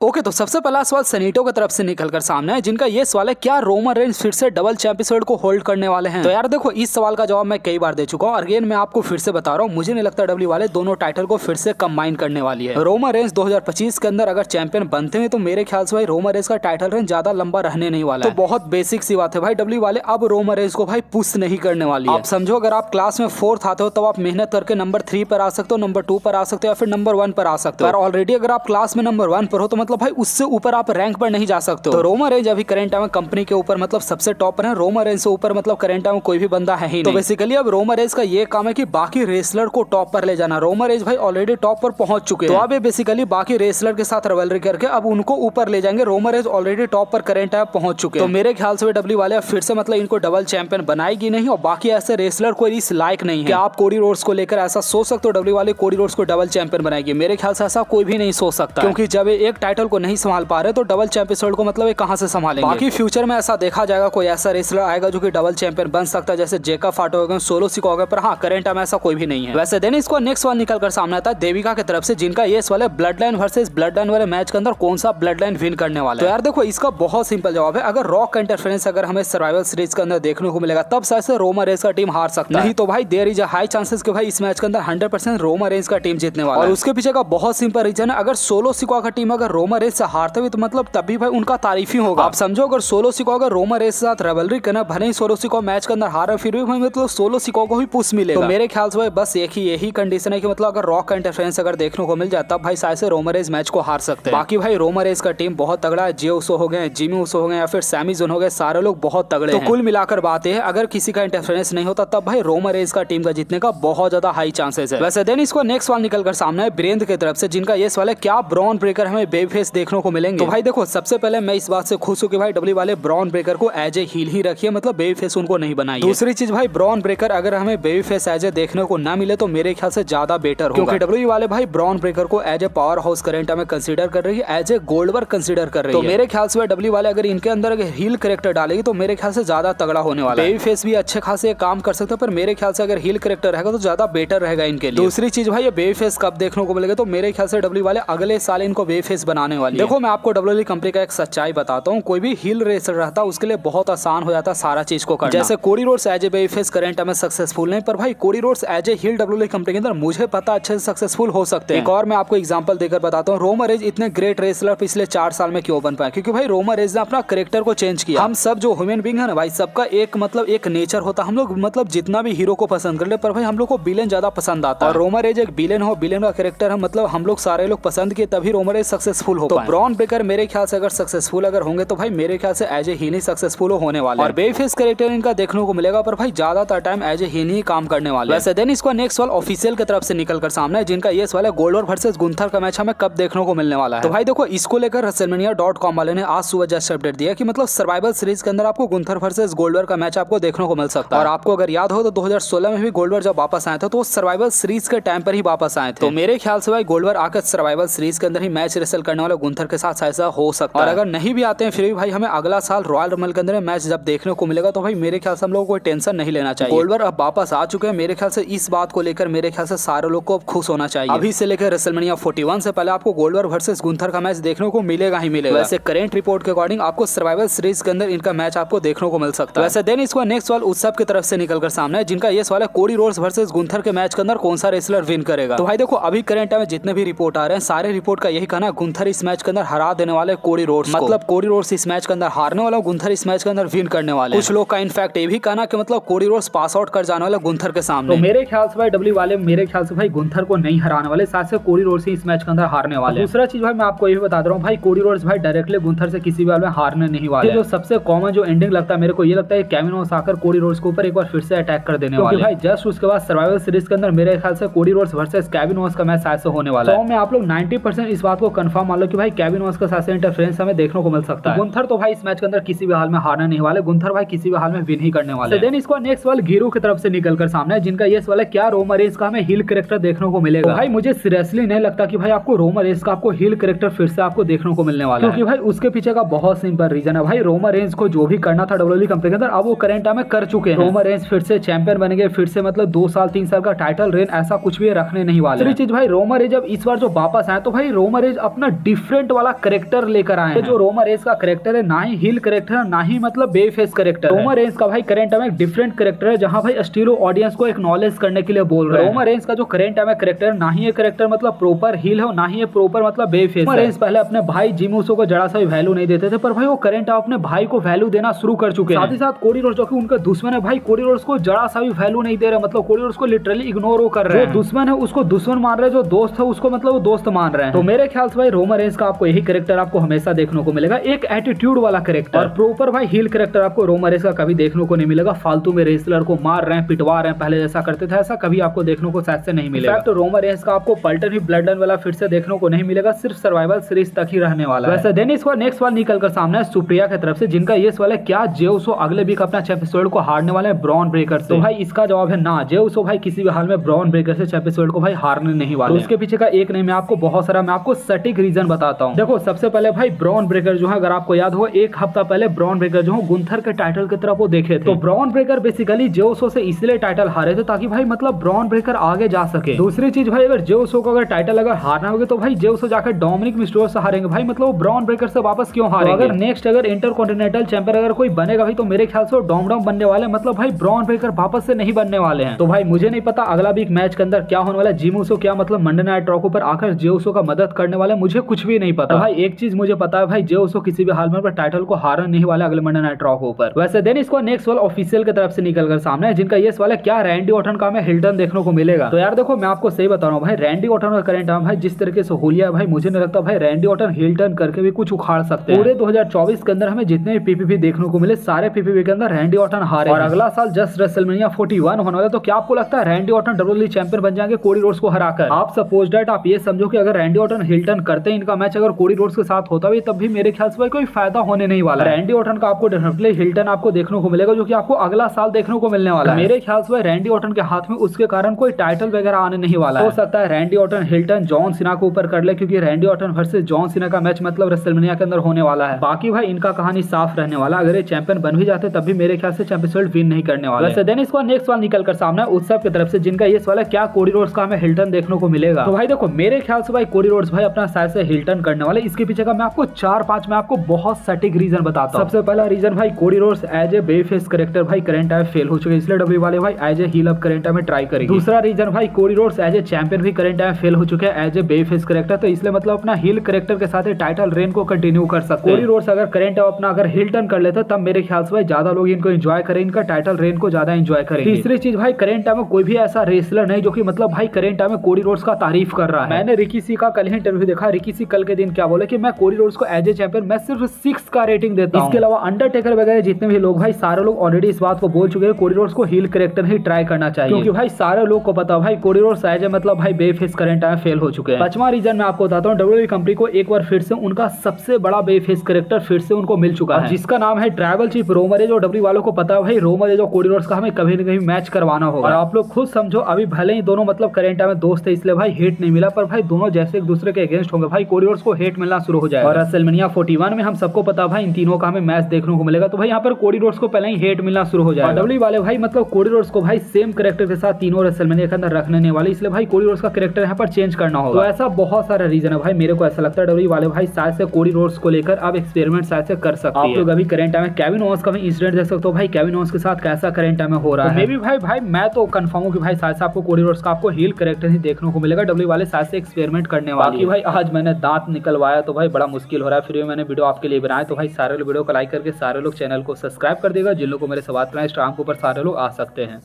Okay, तो सबसे पहला सवाल सनीटो की तरफ से निकलकर सामने है, जिनका ये सवाल है क्या रोमन रेंज फिर से डबल चैंपियनशिप को होल्ड करने वाले हैं। तो यार देखो, इस सवाल का जवाब मैं कई बार दे चुका हूँ। अगेन मैं आपको फिर से बता रहा हूँ, मुझे नहीं लगता डब्ल्यू वाले दोनों टाइटल को फिर से कंबाइन करने वाली है। रोमन रेंज 2025 के अंदर अगर चैंपियन बनते हैं तो मेरे ख्याल से भाई रोमन रेंज का टाइटल रेंज ज्यादा लंबा रहने नहीं वाला है। तो बहुत बेसिक सी बात है भाई, डब्ल्यू वाले अब रोमन रेंज को भाई पुश नहीं करने वाली है। आप समझो, अगर आप क्लास में 4th आते हो तब आप मेहनत करके नंबर 3 पर आ सकते हो, नंबर 2 पर आ सकते हो, या फिर नंबर 1 पर आ सकते हो। ऑलरेडी अगर आप क्लास में नंबर 1 पर हो तो मतलब भाई उससे ऊपर आप रैंक पर नहीं जा सकते हो। तो रोमन रेंज अभी करंट टाइम में कंपनी के ऊपर मतलब सबसे टॉप पर है। रोमन रेंज से ऊपर मतलब करंट टाइम में कोई भी बंदा है ही नहीं। तो बेसिकली अब रोमन रेंज का ये काम है कि बाकी रेसलर को टॉप पर ले जाना। रोमन रेंज भाई ऑलरेडी टॉप पर पहुंच चुके हैं, तो अब ये बेसिकली बाकी रेसलर के साथ रिवलरी करके अब उनको ऊपर ले जाएंगे। रोमन रेंज ऑलरेडी टॉप पर करंट टाइम पहुंच चुके हैं। तो मेरे ख्याल से डब्ल्यू वाले फिर से मतलब इनको डबल चैंपियन बनाएगी नहीं, और बाकी ऐसे रेसलर कोई इस लायक नहीं है। आप कोडी रोड्स को लेकर ऐसा सोच सकते हो डब्ल्यू वाले कोडी रोड्स को डबल चैंपियन बनाएगी? मेरे ख्याल से ऐसा कोई भी नहीं सोच सकता, क्योंकि जब एक टाइटल को नहीं संभाल पा रहे तो डबल चैंपियन को मतलब कहां से संभालेंगे। बाकी फ्यूचर में ऐसा देखा जाएगा, कोई ऐसा रेसलर आएगा जो कि डबल चैंपियन बन सकता है, जैसे जेका फाटो हो गए, सोलो सिको हो गए, पर हाँ करंट टाइम ऐसा कोई भी नहीं है। वैसे देन इसको नेक्स्ट सवाल निकलकर सामने आता है देविका की तरफ से, जिनका ये सवाल है blood line versus blood line वाले मैच के अंदर कौन सा ब्लड लाइन विन करने वाला है। तो यार देखो, इसका बहुत सिंपल जवाब है, अगर रॉक का इंटरफेरेंस अगर हमें सर्वाइवल सीरीज के अंदर देखने को मिलेगा तब शायद से रोमन रेंज का टीम हार सकता है। नहीं तो भाई there is a high chances कि भाई इस मैच के अंदर 100% रोमन रेंज का टीम जीतने वाला है। और उसके पीछे का बहुत सिंपल रीजन है, अगर सोलो सिको का टीम अगर रोमन रेंज से हारते हुए तो मतलब तभी भाई उनका तारीफ ही होगा। आप समझो, अगर सोलो सिको अगर रोमन रेंज के साथ रिवलरी करना, भले ही सोलो सिको मैच के अंदर हारा, फिर भी भाई मतलब सोलो सिको को भी पुश मिलेगा। तो मेरे ख्याल से भाई बस यही कंडीशन है कि मतलब अगर रॉक का इंटरफेरेंस अगर देखने को मिल जाए तब भाई शायद से रोमन रेंज मैच को हार सकते हैं। बाकी भाई रोमन रेंज का टीम बहुत तगड़ा है, जे उसो हो गए, जिमी उसो हो गए, या फिर सैमी ज़ून हो गए, सारे लोग बहुत तगड़े हैं। तो कुल मिलाकर बात है, अगर किसी का इंटरफेरेंस नहीं होता तब भाई रोमन रेंज का टीम का जीतने का बहुत ज्यादा हाई चांसेस है। वैसे देन इसको नेक्स्ट सवाल निकलकर सामने है ब्रेंद की तरफ से, जिनका ये सवाल है क्या ब्रॉन ब्रेकर हमें बेबी फेस देखने को मिलेंगे। तो भाई देखो, सबसे पहले मैं इस बात से खुश हूं कि भाई डब्ल्यू वाले ब्रॉन ब्रेकर को एज ए हील ही रखिए, मतलब बेबी फेस उनको नहीं बनाई। दूसरी चीज भाई, ब्रॉन ब्रेकर अगर हमें बेबी फेस एज ए देखने को ना मिले तो मेरे ख्याल से ज्यादा बेटर होगा, क्योंकि डब्ल्यू वाले भाई ब्रॉन ब्रेकर को as a power house current में कंसीडर कर रही है, एज ए गोल्डबर्ग कंसीडर कर रही है। तो मेरे ख्याल से डब्ल्यू वाले अगर इनके अंदर अगर हील कैरेक्टर डालेगी तो मेरे ख्याल से ज्यादा तगड़ा होने वाला है। बेबी फेस भी अच्छे खासे काम कर सकते हैं, पर मेरे ख्याल से अगर हील कैरेक्टर रहेगा तो ज्यादा बेटर रहेगा इनके लिए। दूसरी चीज भाई, ये बेबी फेस कब देखने को मिलेगा, तो मेरे ख्याल से डब्ल्यू वाले अगले साल इनको बेबी फेस बनाने वाले। देखो, मैं आपको डब्ल्यू कंपनी का एक सच्चाई बताता हूँ, कोई भी हील रेसलर रहता है उसके लिए बहुत आसान हो जाता है सारा चीज को करना। जैसे Cody Rhodes as a baby face current में सक्सेसफुल नहीं, पर भाई Cody Rhodes as a heel W company के अंदर मुझे पता अच्छे से सक्सेसफुल हो सकते हैं। एक और मैं आपको एग्जांपल देकर बताता हूँ, रोमन रेंज इतने ग्रेट रेसलर पिछले 4 साल में क्यों बन पाए, क्योंकि भाई रोमन रेंज ने अपना कैरेक्टर को चेंज किया। हम सब जो ह्यूमन बीइंग है ना भाई, सबका एक मतलब एक नेचर होता है। हम लोग मतलब जितना भी हीरो को पसंद कर ले, पर भाई हम लोग को विलेन ज्यादा पसंद आता है, और रोमन रेंज एक विलेन हो, विलेन का कैरेक्टर है, मतलब हम लोग सारे लोग पसंद किए तभी रोमन रेंज सक्सेसफुल हो। तो ब्रॉन ब्रेकर मेरे ख्याल से अगर सक्सेसफुल अगर होंगे तो भाई मेरे ख्याल से एज ए हील ही सक्सेसफुल होने वाले, और बेबी फेस कैरेक्टर इनका देखने को मिलेगा, पर भाई ज्यादातर टाइम एज ए हील ही काम करने वाले। वैसे देन इसको नेक्स्ट सवाल ऑफिशियल की तरफ से निकलकर सामने है, जिनका ये सवाल है गोल्डबर्ग वर्सेस गुंथर का मैच हमें कब देखने को मिलने वाला है। तो भाई देखो, इसको लेकर WrestleMania.com वाले ने आज सुबह जस्ट अपडेट दिया कि मतलब सर्वाइवल सीरीज के अंदर आपको गुंथर वर्सेस गोल्डबर्ग का मैच आपको देखने को मिल सकता है। और आपको अगर याद हो तो 2016 में भी गोल्डबर्ग जब वापस आए थे तो वो सर्वाइवल सीरीज के टाइम पर ही वापस आए थे। तो मेरे ख्याल से भाई गोल्डबर्ग आकर सर्वाइवल सीरीज के अंदर ही मैच रेसल करने वाले गुंथर के साथ ऐसा हो सकता है। और अगर नहीं भी आते हैं फिर भी भाई हमें अगला साल रॉयल रमल के अंदर मैच जब देखने को मिलेगा तो भाई मेरे ख्याल से हम लोगों को कोई टेंशन नहीं लेना चाहिए। गोल्डबर्ग अब वापस आ चुके हैं, मेरे ख्याल से इस बात को लेकर मेरे ख्याल से सारे लोग को खुश होना चाहिए। अभी से लेकर WrestleMania 41 से पहले आपको गोल्डबर्ग वर्सेस गुंथर का मैच देखने को मिलेगा ही मिलेगा। वैसे करंट रिपोर्ट के अकॉर्डिंग आपको सर्वाइवल सीरीज के अंदर इनका मैच आपको देखने को मिल सकता है। वैसे देन इसको नेक्स्ट सवाल उत्सव की तरफ से निकलकर सामने है, जिनका ये सवाल है कोडी रोड्स वर्सेस गुंथर के मैच के अंदर कौन सा रेसलर विन करेगा। तो भाई देखो, अभी करंट में जितने भी रिपोर्ट आ रहे हैं सारे रिपोर्ट का यही कहना, गुंथर इस मैच के अंदर हरा देने वाले कोडी रोड्स, मतलब कोडी रोड्स इस मैच के अंदर हारने वाला, गुंथर इस मैच के अंदर विन करने वाले। कुछ लोग का इनफैक्ट ये भी कहना कि मतलब कोडी रोड्स पास आउट कर जाने वाला गुंथर के सामने। तो मेरे ख्याल से भाई डब्ल्यू वाले मेरे ख्याल से भाई गुंथर को नहीं हराने वाले, साथ से कोडी रोड्स इस मैच के अंदर हारने वाले। दूसरा चीज भाई मैं आपको ये भी बता दे रहा हूँ, भाई कोडी रोड्स भाई डायरेक्टली गुंथर से किसी भी हाल में हारने नहीं वाले। जो सबसे कॉमन जो एंडिंग लगता है मेरे को ये लगता है केविन ओवेंस आकर कोडी रोड्स के ऊपर एक बार फिर से अटैक कर देने वाले। भाई जस्ट उसके बाद सर्वाइवल सीरीज के अंदर मेरे ख्याल से Cody Rhodes versus Kevin Owens का मैच शायद से होने वाला है। तो मैं आप लोग 90% इस बात को कंफर्म मान लो कि भाई केविन ओवेंस के साथ से इंटरफेरेंस हमें देखने को मिल सकता है। गुंथर तो भाई इस मैच के अंदर किसी भी हाल में हारने नहीं वाले, गुंथर भाई किसी भी हाल में विन ही करने वाले। देन इसको नेक्स्ट सवाल गिरू की तरफ से निकलकर सामने है, जिनका ये सवाल है क्या रोमन रेंज का हमें हील कैरेक्टर देखने को मिलेगा। भाई मुझे सीरियसली नहीं लगता कि भाई आपको रोमन रेंज का आपको हील कैरेक्टर फिर से आपको देखने को मिलने वाला है, क्योंकि भाई उसके पीछे का बहुत सिंपल रीजन है। भाई रोमन रेंज को जो भी करना था डब्ल्यूडब्ल्यूई कंपनी के अंदर अब वो करंट टाइम में कर चुके हैं। रोमन रेंज फिर से चैंपियन बनेंगे, फिर से मतलब 2 साल 3 साल का टाइटल रेन ऐसा कुछ भी रखने नहीं वाले। दूसरी चीज भाई रोमन रेंज जब इस बार जो वापस आए तो भाई रोमन रेंज अपना डिफरेंट वाला कैरेक्टर लेकर आए हैं। जो रोमन रेंस का कैरेक्टर है ना ही हील कैरेक्टर है ना ही मतलब baby face character. Roman Reigns का भाई करंट टाइम में एक डिफरेंट कैरेक्टर है जहां भाई स्टीलो ऑडियंस को एक्नॉलेज करने के लिए बोल रहे हैं। रोमन रेंस का जो करंट टाइम में कैरेक्टर ना ही ये कैरेक्टर मतलब प्रॉपर हील है ना ही ये प्रॉपर मतलब बेबी फेस है। रोमन रेंस पहले अपने भाई जिमी ऊसो को जरा सा भी वैल्यू नहीं देते थे, पर भाई वो करंट टाइम अपने भाई को वैल्यू देना शुरू कर चुके हैं। साथ ही साथ कोडी रोड्स जो कि उनका दुश्मन है भाई, कोडी रोड्स को जरा सा भी वैल्यू नहीं दे रहे, मतलब कोडी रोड्स को लिटरली इग्नोर कर रहे हैं। जो दुश्मन है उसको दुश्मन मान रहे हैं, जो दोस्त है उसको मतलब वो दोस्त मान रहे हैं। तो मेरे ख्याल से भाई रोमन रेंस का आपको यही कैरेक्टर आपको हमेशा देखने को मिलेगा, एक एटीट्यूड वाला कैरेक्टर। और प्रॉपर भाई हील कैरेक्टर आपको रोमन रेंस का कभी देखने को नहीं मिलेगा। फालतू में रेसलर को मार रहे हैं, पिटवा रहे हैं, पहले जैसा करते थे ऐसा कभी आपको देखने को शायद से नहीं मिलेगा। तो रोमन रेंस का आपको पल्टन ही ब्लडन वाला फिर से देखने को नहीं मिलेगा, सिर्फ सर्वाइवल सीरीज तक ही रहने वाला है। वैसे देन इसका नेक्स्ट वाल निकल कर सामने है सुप्रिया की तरफ से, जिनका ये सवाल है क्या जे उसो अगले वीक अपना एपिसोड को हारने वाले हैं ब्रॉन ब्रेकर से। तो भाई इसका जवाब है ना, जे उसो भाई किसी भी हाल में ब्रॉन ब्रेकर से एपिसोड को भाई हारने नहीं वाले। तो उसके पीछे का एक नहीं, मैं आपको बहुत सारा मैं आपको सटीक रीजन बताता हूँ। देखो सबसे पहले भाई ब्रॉन ब्रेकर जो है, अगर आपको याद हो एक हफ्ता पहले ब्रॉन ब्रेकर जो है गुंथर के टाइटल की तरफ वो देखे थे। तो ब्रॉन ब्रेकर बेसिकली जे उसो से इसलिए टाइटल हारे थे ताकि भाई मतलब ब्रॉन ब्रेकर आगे जा सके। दूसरी चीज भाई अगर जे उसो को अगर टाइटल अगर हारना होगा तो भाई जे उसो जाकर डोमिनिक मिस्टेरियो से हारेंगे भाई, मतलब ब्रॉन ब्रेकर से वापस क्यों हारेंगे। तो अगर नेक्स्ट अगर इंटरकॉन्टिनेंटल चैंपियन अगर कोई बनेगा भाई तो मेरे ख्याल से डोम बनने वाले, मतलब भाई ब्रॉन ब्रेकर वापस से नहीं बनने वाले हैं। तो भाई मुझे नहीं पता अगला वीक मैच के अंदर क्या होने वाला है, जिमी ऊसो क्या मतलब मंडे नाइट रॉ पर आकर जे ऊसो का मदद करने वाले, मुझे कुछ भी नहीं पता। भाई एक चीज मुझे पता है भाई जे ऊसो किसी भी हाल में टाइटल को हारने नहीं वाले अगले मंडे नाइट रॉ के ऊपर। वैसे देन इसको नेक्स्ट वाला ऑफिशियल की तरफ से निकल कर सामने है, जिनका ये सवाल है क्या रैंडी ऑर्टन का हमें हिल्टन देखने को मिलेगा। तो यार देखो मैं आपको सही बता रहा हूँ भाई, रैंडी ऑर्टन का करंट टाइम भाई जिस तरीके से होलिया है भाई, मुझे नहीं लगता भाई रैंडी ऑर्टन हिल्टन करके भी कुछ उखाड़ सकते हैं। पूरे 2024 के अंदर हमें जितने भी पीपीवी देखने को मिले सारे पीपीवी के अंदर रैंडी ऑर्टन हारे, और अगला साल जस्ट रेसलमेनिया 41 होने वाला। तो क्या आपको लगता है रैंडी ऑर्टन डब्ल्यूडब्ल्यूई चैंपियन बन जाएंगे कोडी रोड्स को हराकर? आप सपोज दैट आप ये समझो कि अगर रैंडी ऑर्टन हिल्टन करते हैं इनका मैच अगर कोडी रोड्स के साथ होता भी, तब भी मेरे ख्याल से भाई कोई फायदा होने नहीं वाला। रैंडी ऑर्टन का आपको डेफिनेटली हिल्टन आपको देखने को मिलेगा, जो कि आपको अगला साल देखने को मिलने वाला है। मेरे ख्याल से रैंडी ऑर्टन के हाथ में उसके कारण कोई टाइटल वगैरह आने नहीं वाला। हो सकता है Randy Orton Hilton John Cena को ऊपर कर ले, क्योंकि Randy Orton versus John Cena का मैच मतलब रेसलमेनिया के अंदर होने वाला है। बाकी भाई इनका कहानी साफ रहने वाला, अगर ये चैंपियन बन भी जाते तब भी मेरे ख्याल से चैंपियनशिप विन नहीं करने वाला। वैसे देन इसको नेक्स्ट सवाल निकल कर सामने उत्सव की तरफ से, जिनका ये सवाल है क्या कोडी रोड्स का हमें हिल्टन देखने को मिलेगा। तो भाई देखो मेरे ख्याल से भाई कोडी रोड्स भाई अपना शायद से हिल्टन करने वाले। इसके पीछे का मैं आपको 4-5 में आपको बहुत सटीक रीजन बताता हूँ। सबसे पहला रीजन भाई Cody Rhodes as a baby face character भाई करंट टाइम फेल हो चुके, इसलिए डब्ल्यू वाले भाई as a heel up current time में ट्राई करेंगे। दूसरा रीजन भाई Cody Rhodes as a champion भी करंट टाइम फेल हो चुके हैं as a baby face character, तो इसलिए मतलब अपना हील कैरेक्टर के साथ टाइटल रेन को कंटिन्यू कर सकते हैं। कोडी रोड्स अगर करंट टाइम अपना अगर हिल्टन कर लेते तब मेरे ख्याल से भाई ज्यादा लोग इनको एंजॉय करें, इनका टाइटल रेन को ज्यादा एंजॉय करेंगे। तीसरी चीज भाई करंट टाइम में कोई भी ऐसा रेसलर नहीं जो कि मतलब भाई करंट टाइम में कोडी रोड्स का तारीफ कर रहा है। मैंने रिकी सी का कल ही इंटरव्यू देखा, रिकी सी कल के दिन क्या बोले कि मैं कोडी रोड्स को एज ए चैंपियन मैं सिर्फ 6 का रेटिंग देता हूं। इसके अलावा अंडरटेकर वगैरह जितने भी लोग भाई सारे लोग ऑलरेडी इस बात को बोल चुके हैं कोडी रोड्स को हील कैरेक्टर ही ट्राई करना चाहिए, क्योंकि भाई सारे लोग को पता भाई कोडी रोड्स एज ए मतलब भाई baby face current time fail हो चुके हैं। 5वां रीजन मैं आपको बताता हूं, डब्ल्यूडब्ल्यूई कंपनी को एक बार फिर से उनका सबसे बड़ा बेबी फेस कैरेक्टर फिर से उनको मिल चुका है, जिसका नाम है ट्राइबल चीफ रोमन रेंज। जो डब्ल्यूडब्ल्यूई वालों को पता है भाई रोमन रेंज और कोडी रोड्स का हमें कभी न कभी मैच करवाना होगा। और आप लोग खुद समझो अभी भले ही दोनों मतलब करंट टाइम में दोस्त है इसलिए भाई हेट नहीं मिला, पर भाई दोनों जैसे एक दूसरे के अगेंस्ट होंगे भाई कोडी रोड्स को हेट मिलना शुरू हो जाएगा। और रेसलमेनिया 41 में हम सबको पता भाई इन तीनों का हमें मैच देखने को मिलेगा, तो भाई यहाँ पर कोडी रोड्स को पहले ही हेट मिलना शुरू हो जाएगा। डब्ल्यूडब्ल्यूई वाले भाई मतलब कोडी रोड्स को भाई सेम कैरेक्टर के साथ तीनों रेसलमेनिया के अंदर रखने नहीं वाले, इसलिए भाई कोडी रोड्स का कैरेक्टर यहाँ पर चेंज करना होगा। तो ऐसा बहुत सारा रीजन है भाई, मेरे को ऐसा लगता है डब्ल्यूडब्ल्यूई वाले भाई शायद से कोडी रोड्स को लेकर अब एक्सपेरिमेंट शायद से कर सकते हैं। आप लोग अभी करंट टाइम में केविन ओवेंस का भी इंसिडेंट देख सकते हो भाई, केविन ओवेंस के साथ कैसा करंट टाइम में हो रहा है। मे भी भाई मैं तो कंफर्म हूं कि भाई शायद से आपको कोडी रोड्स का आपको हील कैरेक्टर ही देखने को मिलेगा, डब्ल्यूडब्ल्यूई वाले शायद से एक्सपेरिमेंट करने वाले। भाई आज मैंने दांत निकलवाया तो भाई बड़ा मुश्किल हो रहा है, फिर मैंने वीडियो आपके लिए बनाया, तो भाई सारे लोग वीडियो को लाइक करके सारे लोग चैनल को सब्सक्राइब कर देगा। जिन लोगों को मेरे से बात करना है इंस्टाग्राम के ऊपर सारे लोग आ सकते हैं।